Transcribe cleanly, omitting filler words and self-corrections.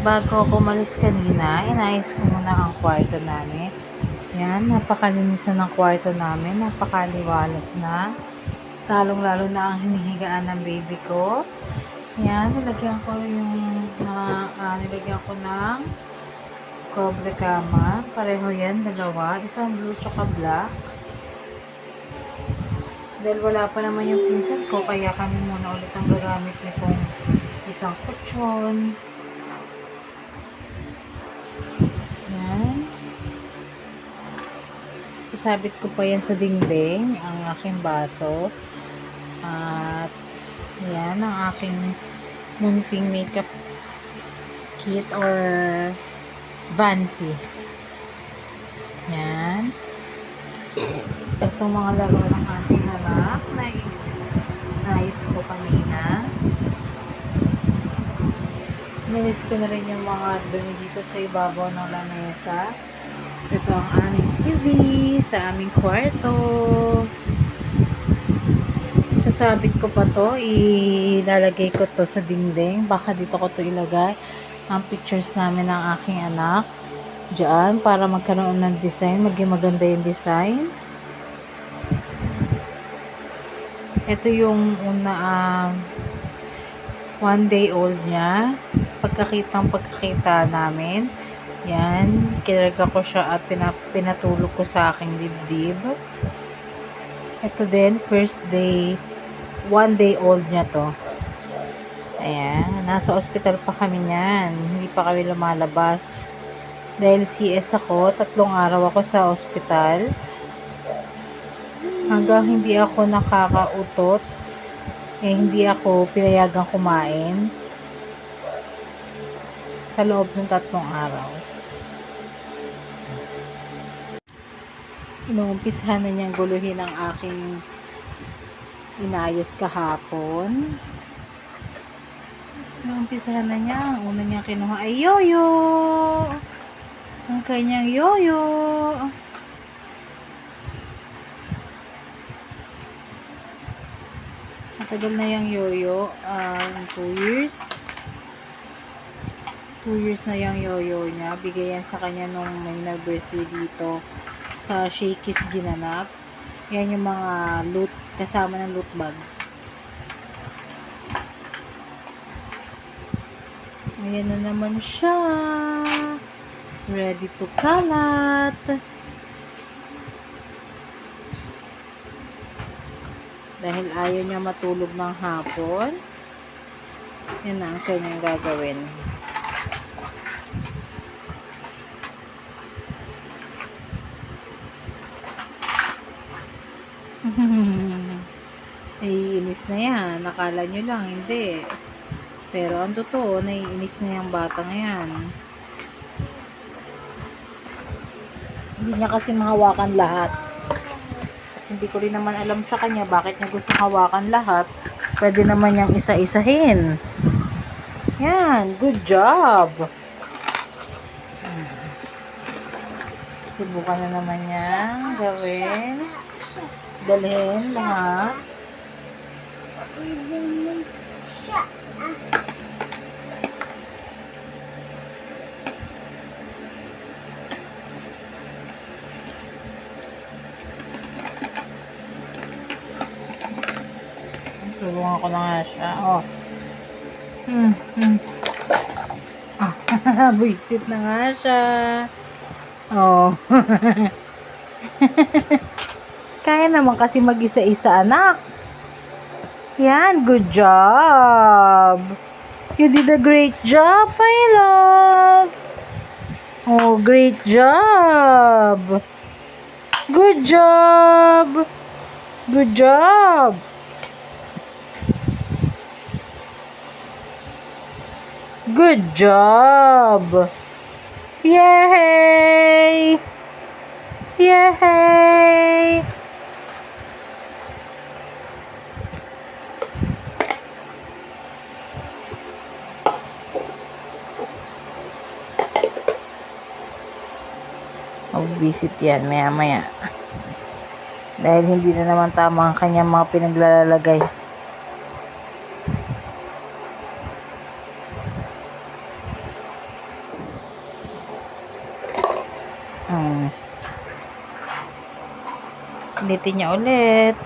Bago ako umalis kanina, inayos ko muna ang kwarto namin. Yan, napakalinisan ng kwarto namin, napakaliwalas na. Lalong-lalo na ang hinihigaan ng baby ko. Yan, nilagyan ko ng cobre kama. Pareho yan, dalawa. Isang blue tsaka black. Dahil wala pa naman yung pinsan ko, kaya kami muna ulit ang gagamit nitong isang kutsyon. Yan. Isabit ko pa yan sa dingding, ang aking baso. At yan, ang aking munting makeup kit or vanity. Yan. Itong mga laro ng ating anak, nais ko kanina. Nilis ko na rin yung mga dumi dito sa ibabaw ng lamesa. Ito ang aming TV sa aming kwarto. Sasabit ko pa to, ilalagay ko to sa dingding. Baka dito ko to ilagay ang pictures namin ng aking anak. Diyan, para magkaroon ng design, maging maganda yung design. Ito yung una, 1 day old niya. Pagkakita namin. Yan, kinarga ko siya at pinatulog ko sa aking dibdib. Ito din, first day, 1 day old niya to. Ayan, nasa ospital pa kami niyan. Hindi pa kami lumalabas. Dahil CS ako, 3 araw ako sa ospital. Hanggang hindi ako nakakautot, hindi ako pinayagang kumain sa loob ng 3 araw. Inuumpisahan na niyang guluhin ang aking inayos kahapon. Inuumpisahan na niya. Ang una niya kinuha ay yoyo. Ang kanyang yoyo. Matagal na yung yoyo. 2 years. 2 years na yung yoyo niya. Bigay yan sa kanya nung may nag-birthday dito sa Shakey's ginanap. Yan yung mga loot, kasama ng loot bag. Ayan na naman siya. Ready to kalat. Dahil ayaw niya matulog ng hapon, yan na ang kanyang gagawin. Naiinis na yan. Nakala nyo lang, hindi. Pero ang totoo, naiinis na yung batang yan. Hindi niya kasi mahawakan lahat. At hindi ko rin naman alam sa kanya bakit niya gusto hawakan lahat. Pwede naman niyang isa-isahin. Yan, good job. Subukan na naman niya gawin. Dalhin lahat. Tulungan ko na nga siya. Oh. Buisit na nga siya. Oh. Kaya naman kasi mag-isa-isa, anak. Yan, good job. You did a great job, my love. Oh, great job. Good job. Good job. Good job. Yay! Yay! Mag-visit yan maya-maya. Dahil hindi na naman tama ang kanyang mga pinaglalagay. Ulitin niya ulit.